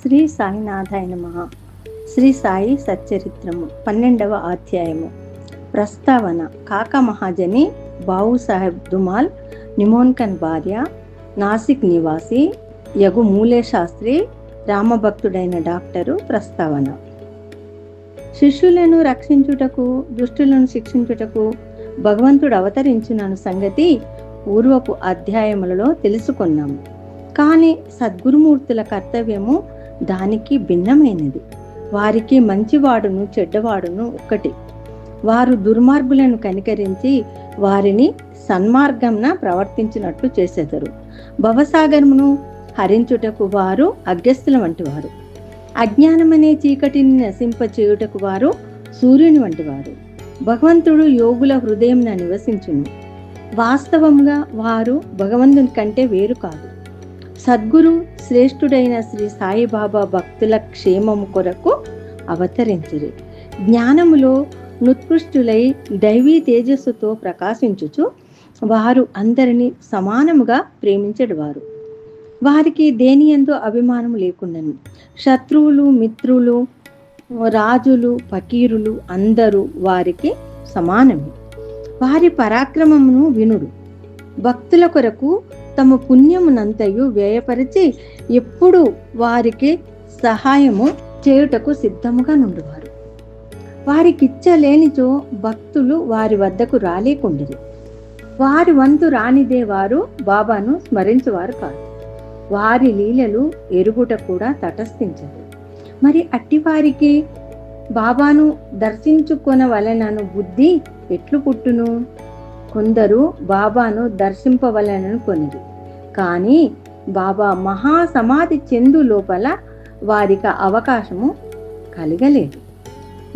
శ్రీ సాయినాథాయ నమః. శ్రీ సాయి సచ్చరిత్రము 12వ అధ్యాయము. ప్రస్తావన. కాకా మహాజని బావుసాహెబ్ దుమాల్ నిమోన్కన్ భార్య, నాసిక్ నివాసి యగు మూలే శాస్త్రి, రామభక్తుడైన డాక్టరు. ప్రస్తావన. శిష్యులను రక్షించుటకు, దుష్టులను శిక్షించుటకు భగవంతుడు అవతరించునను సంగతి పూర్వపు అధ్యాయములలో తెలుసుకున్నాము. కానీ సద్గురుమూర్తుల కర్తవ్యము దానికి భిన్నమైనది. వారికి మంచివాడును చెడ్డవాడును ఒక్కటి. వారు దుర్మార్గులను కనికరించి వారిని సన్మార్గంన ప్రవర్తించినట్లు చేసెదరు. భవసాగరమును హరించుటకు వారు అగ్రస్తుల వంటి వారు. అజ్ఞానమనే చీకటిని నశింపచేయుటకు వారు సూర్యుని వంటి వారు. భగవంతుడు యోగుల హృదయంన నివసించును. వాస్తవంగా వారు భగవంతుని కంటే వేరు కాదు. సద్గురు శ్రేష్ఠుడైన శ్రీ సాయిబాబా భక్తుల క్షేమము కొరకు అవతరించిరి. జ్ఞానములో నుత్కృష్టులై దైవీ తేజస్సుతో ప్రకాశించుచు వారు అందరినీ సమానముగా ప్రేమించడువారు. వారికి దేనియందు అభిమానము లేకుండాను. శత్రువులు, మిత్రులు, రాజులు, ఫకీరులు అందరూ వారికి సమానమే. వారి పరాక్రమమును వినుడు. భక్తుల కొరకు తమ పుణ్యమునంతయు వ్యయపరిచి ఎప్పుడు వారికి సహాయము చేయుటకు సిద్ధముగా నుండువారు. వారికిచ్చలేనిచో భక్తులు వారి వద్దకు రాలేకుండిరి. వారి వంతు రానిదే వారు బాబాను స్మరించువారు కాదు. వారి లీలలు ఎరుగుట కూడా తటస్థించదు. మరి అట్టివారికి బాబాను దర్శించుకొనవలెనను బుద్ధి ఎట్లు పుట్టును? కొందరు బాబాను దర్శింపవలెనను కొనిది. కానీ బాబా మహాసమాధి చెందు లోపల వారికి అవకాశము కలగలేదు.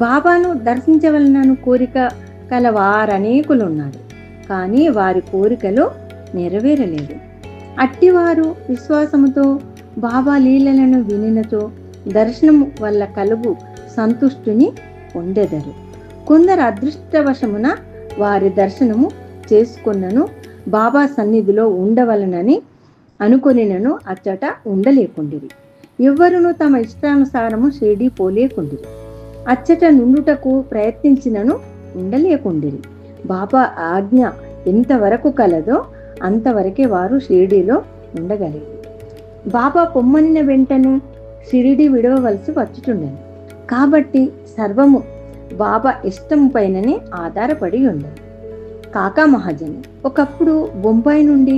బాబాను దర్శించవలనను కోరిక కల వారనేకులున్నారు. కానీ వారి కోరికలు నెరవేరలేదు. అట్టివారు విశ్వాసముతో బాబా లీలలను వినినచో దర్శనము వల్ల కలుగు సంతుష్టిని పొందెదరు. కొందరు అదృష్టవశమున వారి దర్శనము చేసుకున్నను బాబా సన్నిధిలో ఉండవలనని అనుకొనినను అచ్చట ఉండలేకుండిరి. ఎవ్వరును తమ ఇష్టానుసారము షిరిడీ పోలేకుండిరి. అచ్చట నుండుటకు ప్రయత్నించినను ఉండలేకుండిరి. బాబా ఆజ్ఞ ఎంతవరకు కలదో అంతవరకే వారు షిరిడీలో ఉండగలిగారు. బాబా పొమ్మనిన వెంటనే షిరిడీ విడవవలసి వచ్చుచుండెను. కాబట్టి సర్వము బాబా ఇష్టం పైననే ఆధారపడి ఉండదు. కాకా మహాజని. ఒకప్పుడు బొంబాయి నుండి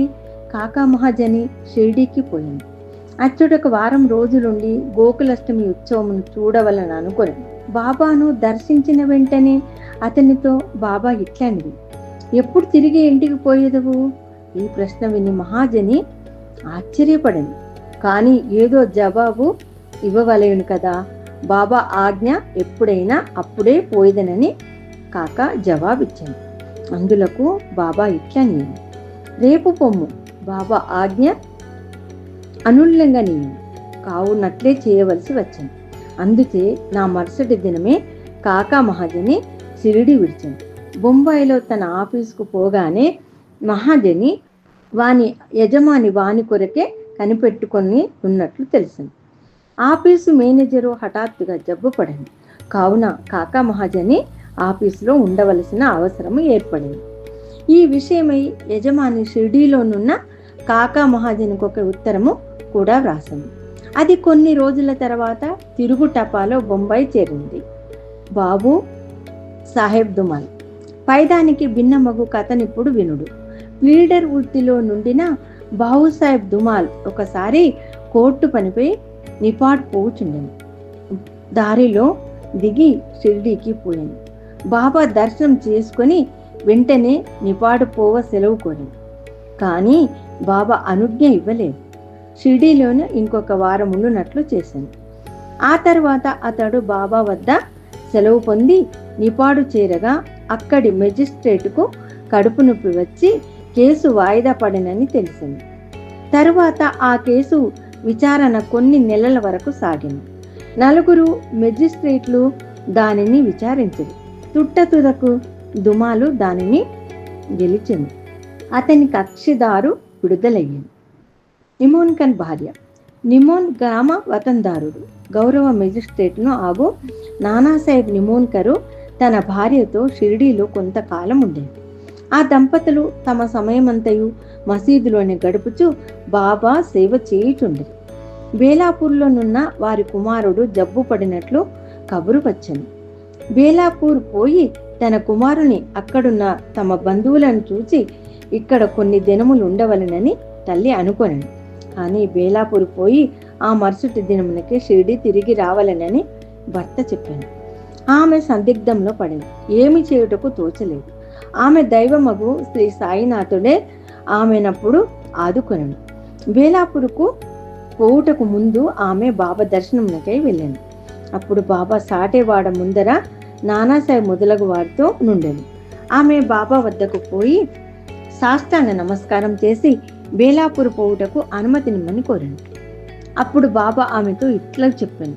కాకా మహాజని షిరిడీకి పోయింది. అచ్చటొక వారం రోజులుండి గోకులాష్టమి ఉత్సవమును చూడవలని అనుకుని బాబాను దర్శించిన వెంటనే అతనితో బాబా ఇట్లనిది, ఎప్పుడు తిరిగి ఇంటికి పోయేదవు? ఈ ప్రశ్న విని మహాజని ఆశ్చర్యపడింది. కానీ ఏదో జవాబు ఇవ్వవలేను కదా. బాబా ఆజ్ఞ ఎప్పుడైనా అప్పుడే పోయేదనని కాకా జవాబిచ్చాను. అందులకు బాబా ఇట్లని, రేపు పొమ్ము, బాబా ఆజ్ఞ అనుల్లంగా నేను కావునట్లే చేయవలసి వచ్చాను. అందుకే నా మరుసటి దినమే కాకా మహాజని షిరిడీ విడిచాను. బొంబాయిలో తన ఆఫీసుకు పోగానే మహాజని వాని యజమాని వాని కొరకే కనిపెట్టుకొని ఉన్నట్లు తెలిసింది. ఆఫీసు మేనేజరు హఠాత్తుగా జబ్బు పడింది. కావున కాకా మహాజని ఆఫీసులో ఉండవలసిన అవసరం ఏర్పడింది. ఈ విషయమై యజమాని షిరిడీలోనున్న కాకా మహాజనికి ఒక ఉత్తరము కూడా వ్రాసింది. అది కొన్ని రోజుల తర్వాత తిరుగు టపాలో బొంబాయి చేరింది. బాబు సాహెబ్ దుమాల్. పైదానికి భిన్నమగు కథనిప్పుడు వినుడు. లీడర్ వృత్తిలో నుండిన బావుసాహెబ్ దుమాల్ ఒకసారి కోర్టు పనిపై నిపాడ్ పోవుచుండెను. దారిలో దిగి షిరిడీకి పోయాను. బాబా దర్శనం చేసుకొని వెంటనే నిపాడు పోవ సెలవు కోరాను. కానీ బాబా అనుజ్ఞ ఇవ్వలేదు. షిరిడీలోనే ఇంకొక వారం ఉండునట్లు చేశాను. ఆ తర్వాత అతడు బాబా వద్ద సెలవు పొంది నిపాడు చేరగా అక్కడి మెజిస్ట్రేటుకు కడుపు నొప్పి వచ్చి కేసు వాయిదా పడినని తెలిసింది. తరువాత ఆ కేసు విచారణ కొన్ని నెలల వరకు సాగింది. 4 మెజిస్ట్రేట్లు దానిని విచారించారు. తుట్టతుదకు దుమాలు దానిని గెలిచింది. అతని కక్షిదారు విడుదలయ్యింది. నిమోన్కన్ భార్య. నిమోన్ గ్రామ వతందారుడు గౌరవ మెజిస్ట్రేట్ను ఆగు నానాసాహెబ్ నిమోన్కరు తన భార్యతో షిరిడీలో కొంతకాలం ఉండేది. ఆ దంపతులు తమ సమయమంతయు మసీదులోనే గడుపుచూ బాబా సేవ చేయుచుండేది. బేలాపూర్లోనున్న వారి కుమారుడు జబ్బు పడినట్లు కబురు వచ్చెను. బేలాపూర్ పోయి తన కుమారుని అక్కడున్న తమ బంధువులను చూచి ఇక్కడ కొన్ని దినములు ఉండవలనని తల్లి అనుకొనెను. కానీ బేలాపూర్ పోయి ఆ మరుసటి దినమునకే షిరిడి తిరిగి రావాలనని భర్త చెప్పాను. ఆమె సందిగ్ధంలో పడింది. ఏమి చేయుటకు తోచలేదు. ఆమె దైవమగు శ్రీ సాయినాథుడే ఆమెనప్పుడు ఆదుకొనెను. బేలాపూర్కు పోవుటకు ముందు ఆమె బాబా దర్శనమునకై వెళ్ళాను. అప్పుడు బాబా సాటేవాడ ముందర నానాసాహెబ్ మొదలగు వారితో నుండెను. ఆమె బాబా వద్దకు పోయి సాష్టాంగ నమస్కారం చేసి బేలాపూర్ పోవుటకు అనుమతినిమ్మని కోరాను. అప్పుడు బాబా ఆమెతో ఇట్లా చెప్పాను,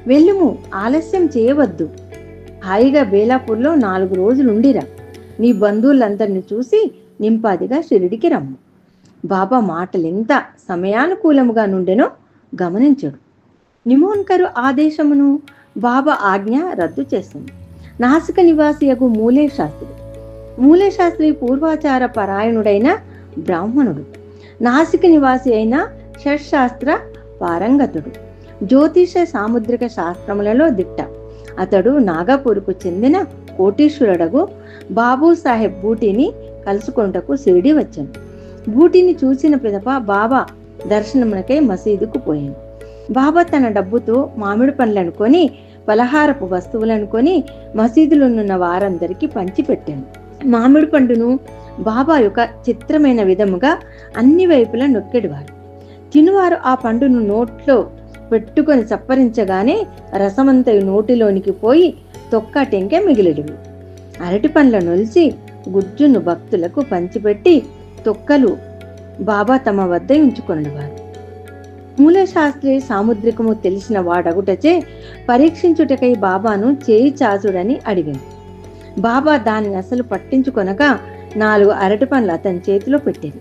వెళ్ళుము, ఆలస్యం చేయవద్దు. హాయిగా బేలాపూర్లో 4 రోజులు ఉండిరా. నీ బంధువులందరినీ చూసి నింపాదిగా షిరిడికి రమ్ము. బాబా మాటలు ఎంత సమయానుకూలముగా నుండెనో గమనించడు. నిమోన్కరు ఆదేశమును బాబా ఆజ్ఞ రద్దు చేసింది. నాసిక నివాసియగు మూలే శాస్త్రి. మూలే శాస్త్రి పూర్వాచార పరాయణుడైన బ్రాహ్మణుడు. నాసిక నివాసి అయిన షట్శాస్త్ర పారంగతుడు. జ్యోతిష సాముద్రిక శాస్త్రములలో దిట్ట. అతడు నాగపూర్కు చెందిన కోటీశ్వరుడగు బాబూ సాహెబ్ బూటీని కలుసుకొనుటకు షిరిడి వచ్చాను. బూటీని చూసిన పిదప బాబా దర్శనమునకై మసీదుకు పోయాను. బాబా తన డబ్బుతో మామిడి పండ్లను కొని పలహారపు వస్తువులను కొని మసీదులోనున్న వారందరికీ పంచిపెట్టాను. మామిడి పండును బాబా యొక్క చిత్రమైన విధముగా అన్ని వైపులా నొక్కెడివారు. తినువారు ఆ పండును నోట్లో పెట్టుకొని చప్పరించగానే రసమంతయు నోటిలోనికి పోయి తొక్క టెంకె మిగిలిడివి. అరటి పండ్ల నొలిచి గుజ్జును భక్తులకు పంచిపెట్టి తొక్కలు బాబా తమ వద్ద ఉంచుకొనివారు. మూల శాస్త్రి సాముద్రికము తెలిసిన వాడగుటచే పరీక్షించుటకై బాబాను చేయి చాచుడని అడిగాను. బాబా దానిని అసలు పట్టించుకొనక 4 అరటి పండ్లు అతని చేతిలో పెట్టేది.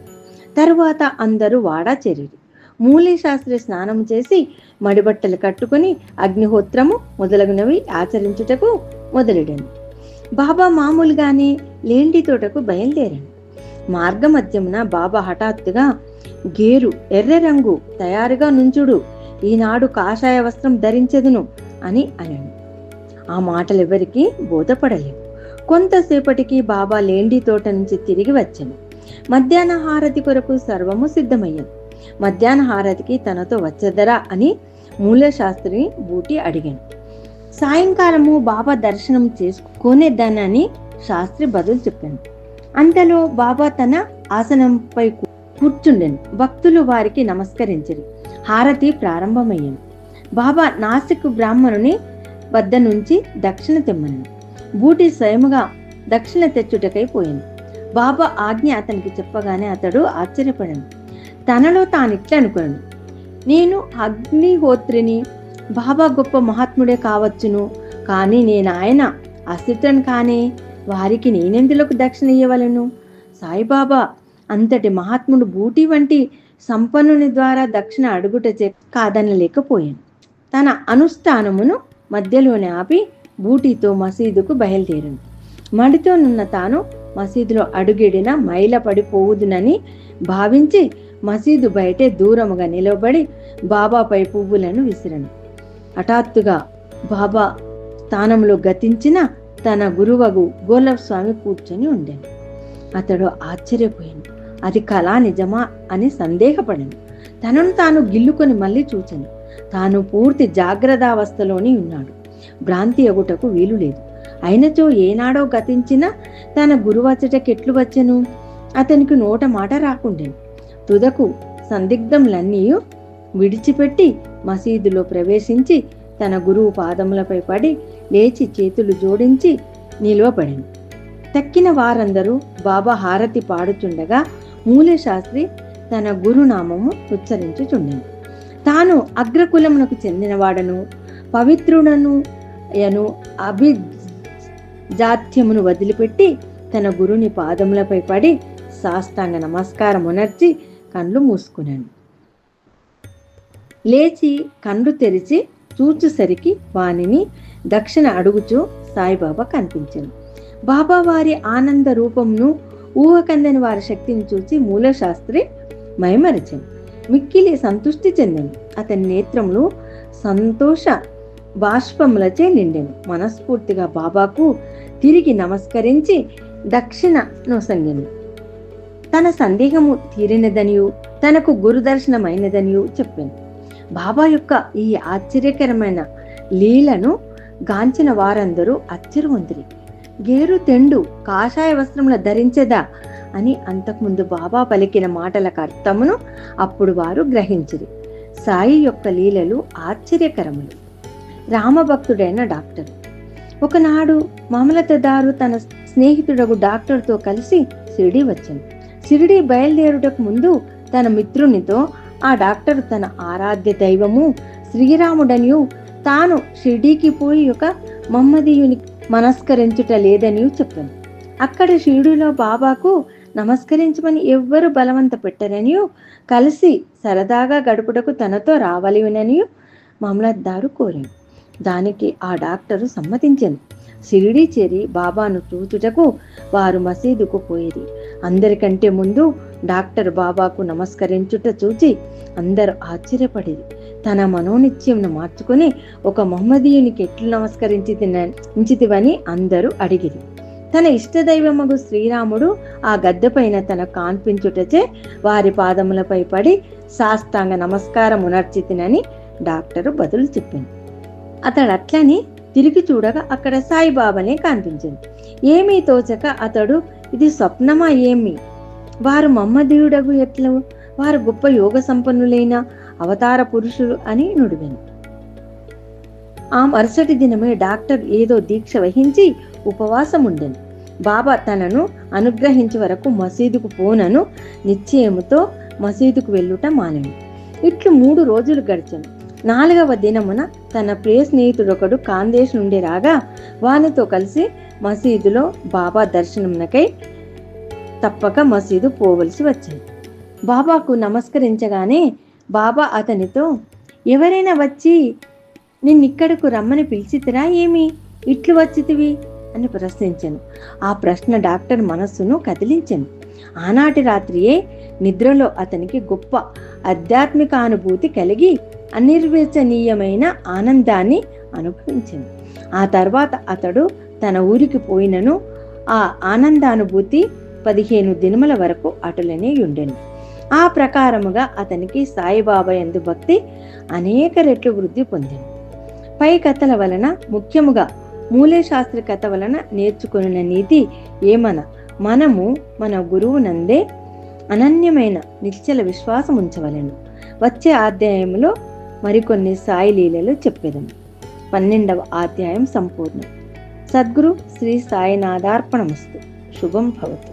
తరువాత అందరూ వాడా చేరిరి. మూలీ శాస్త్రి స్నానం చేసి మడిబట్టలు కట్టుకుని అగ్నిహోత్రము మొదలగునవి ఆచరించుటకు మొదలెడాను. బాబా మామూలుగానే లేండి తోటకు బయలుదేరాను. మార్గమధ్యమున బాబా హఠాత్తుగా గేరు ఎర్ర రంగు తయారుగా నుంచుడు, ఈనాడు కాషాయ వస్త్రం ధరించెదను అని అన్నాను. ఆ మాటలెవరికి బోధపడలేవు. కొంతసేపటికి బాబా లేండి తోట నుంచి తిరిగి వచ్చాను. మధ్యాహ్న హారతి కొరకు సర్వము సిద్ధమయ్యాను. మధ్యాహ్న హారతికి తనతో వచ్చేదరా అని మూల శాస్త్రిని బూటి అడిగాను. సాయంకాలము బాబా దర్శనం చేసుకునేదానని శాస్త్రి బదులు చెప్పాను. అంతలో బాబా తన ఆసనంపై కూర్చుండెను. భక్తులు వారికి నమస్కరించరు. హారతి ప్రారంభమయ్యాను. బాబా నాసిక్ బ్రాహ్మణుని వద్ద నుంచి దక్షిణ తెమ్మను. బూటి స్వయముగా దక్షిణ తెచ్చుటకై పోయాను. బాబా ఆజ్ఞ అతనికి చెప్పగానే అతడు ఆశ్చర్యపడాను. తనలో తానిట్లా అనుకున్నాను, నేను అగ్నిహోత్రిని, బాబా గొప్ప మహాత్ముడే కావచ్చును, కానీ నేను ఆయన అసితను కానే, వారికి నేనెందులకు దక్షిణ ఇయ్యవలను? సాయిబాబా అంతటి మహాత్ముడు బూటి వంటి సంపన్నుని ద్వారా దక్షిణ అడుగుటచే కాదనలేకపోయాను. తన అనుష్ఠానమును మధ్యలోనే ఆపి బూటితో మసీదుకు బయలుదేరాను. మడితోనున్న తాను మసీదులో అడుగిడిన మైల పడిపోవుదునని భావించి మసీదు బయటే దూరముగా నిలబడి బాబాపై పువ్వులను విసిరను. హఠాత్తుగా బాబా స్థానంలో గతించిన తన గురువగు గోలవ్ స్వామి కూర్చొని ఉండెను. అతడు ఆశ్చర్యపోయాను. అది కళా నిజమా అని సందేహపడాను. తనను తాను గిల్లుకొని మళ్ళీ చూచాను. తాను పూర్తి జాగ్రత్తావస్థలోని ఉన్నాడు. భ్రాంతి ఎగుటకు వీలు లేదు. అయినచో ఏనాడో గతించిన తన గురువచ్చటకెట్లు వచ్చెను? అతనికి నోట మాట రాకుండెను. తుదకు సందిగ్ధములన్నీ విడిచిపెట్టి మసీదులో ప్రవేశించి తన గురువు పాదములపై పడి లేచి చేతులు జోడించి నిలువబడెను. తక్కిన వారందరూ బాబా హారతి పాడుచుండగా మూల శాస్త్రి తన గురునామము ఉచ్చరించుచుండెను. తాను అగ్రకులమునకు చెందినవాడను, పవిత్రుడను యను అభిజాత్యమును వదిలిపెట్టి తన గురుని పాదములపై పడి సాష్టాంగ నమస్కారమునర్చి కళ్ళు మూసుకున్నాను. లేచి కండ్లు తెరిచి చూచుసరికి వానిని దక్షిణ అడుగుచూ సాయిబాబా కనిపించాను. బాబా వారి ఆనంద రూపంను, ఊహకందని వారి శక్తిని చూసి మూలశాస్త్రి మైమరచాను. మిక్కిలి సంతృష్టి చెందాను. అతని నేత్రములు సంతోష బాష్పములచే నిండెను. మనస్ఫూర్తిగా బాబాకు తిరిగి నమస్కరించి దక్షిణ నొసంగెను. తన సందేహము తీరినదనియు తనకు గురుదర్శనమైనదనియు చెప్పాను. బాబా యొక్క ఈ ఆశ్చర్యకరమైన లీలను గాంచిన వారందరూ ఆశ్చర్యవంతురి. గేరు తెండు కాషాయ వస్త్రముల ధరించెదా అని అంతకుముందు బాబా పలికిన మాటలకు అర్థమును అప్పుడు వారు గ్రహించిరి. సాయి యొక్క లీలలు ఆశ్చర్యకరములు. రామభక్తుడైన డాక్టర్. ఒకనాడు మమలతదారు తన స్నేహితుడగు డాక్టర్తో కలిసి షిరిడీ వచ్చాను. షిరిడీ బయలుదేరుటకు ముందు తన మిత్రునితో ఆ డాక్టర్ తన ఆరాధ్య దైవము శ్రీరాముడనియు తాను షిరిడీకి పోయి ఒక మహమ్మదీయుని మనస్కరించుట లేదనియు చెప్పాను. అక్కడ షిరిడీలో బాబాకు నమస్కరించమని ఎవ్వరు బలవంత పెట్టరనియు కలిసి సరదాగా గడుపుటకు తనతో రావాలిననియు మమలద్దారు కోరాను. దానికి ఆ డాక్టరు సమ్మతించాను. షిరిడీ చేరి బాబాను చూచుటకు వారు మసీదుకు పోయేది. అందరికంటే ముందు డాక్టర్ బాబాకు నమస్కరించుట చూచి అందరూ ఆశ్చర్యపడేది. తన మనోనిత్యంను మార్చుకుని ఒక మహమ్మదీయునికి ఎట్లు నమస్కరించితివని అందరూ అడిగిరి. తన ఇష్టదైవమగు శ్రీరాముడు ఆ గద్దెపైన తన కాన్పించుటచే వారి పాదములపై పడి సాష్టాంగ నమస్కారం ఉనర్చితినని డాక్టరు బదులు చెప్పింది. అతడు అట్లని తిరిగి చూడగా అక్కడ సాయిబాబానే కనిపించింది. ఏమీ తోచక అతడు ఇది స్వప్నమా ఏమి, వారు మహమ్మదీయుడగు ఎట్లు, వారు గొప్ప యోగ సంపన్నులైన అవతార పురుషులు అని నుడివెను. ఆ మరుసటి దినమే డాక్టర్ ఏదో దీక్ష వహించి ఉపవాసం ఉండెను. బాబా తనను అనుగ్రహించే వరకు మసీదుకు పోనను నిశ్చయముతో మసీదుకు వెళ్ళుట మానెను. ఇట్లు 3 రోజులు గడిచెను. 4వ దినమున తన ప్రియ స్నేహితుడొకడు కాందేశ్ నుండి రాగా వానితో కలిసి మసీదులో బాబా దర్శనమునకై తప్పక మసీదు పోవలసి వచ్చింది. బాబాకు నమస్కరించగానే బాబా అతనితో, ఎవరైనా వచ్చి నిన్నిక్కడకు రమ్మని పిలిచితిరా ఏమి, ఇట్లు వచ్చితివి అని ప్రశ్నించాను. ఆ ప్రశ్న డాక్టర్ మనస్సును కదిలించాను. ఆనాటి రాత్రియే నిద్రలో అతనికి గొప్ప ఆధ్యాత్మిక అనుభూతి కలిగి అనిర్వచనీయమైన ఆనందాన్ని అనుభవించింది. ఆ తర్వాత అతడు తన ఊరికి పోయినను ఆ ఆనందానుభూతి 15 దినముల వరకు అటులనే ఉండెను. ఆ ప్రకారముగా అతనికి సాయిబాబా యందు భక్తి అనేక రెట్లు వృద్ధి పొందెను. పై కథల వలన, ముఖ్యముగా మూలే శాస్త్రి కథ వలన నేర్చుకున్న నీతి ఏమన, మనము మన గురువు నందే అనన్యమైన నిశ్చల విశ్వాసం ఉంచవలెను. వచ్చే అధ్యాయంలో మరికొన్ని సాయి లీలలు చెప్పేదము. 12వ అధ్యాయం సంపూర్ణం. సద్గురు శ్రీ సాయినాథార్పణమస్తు. శుభం భవతు.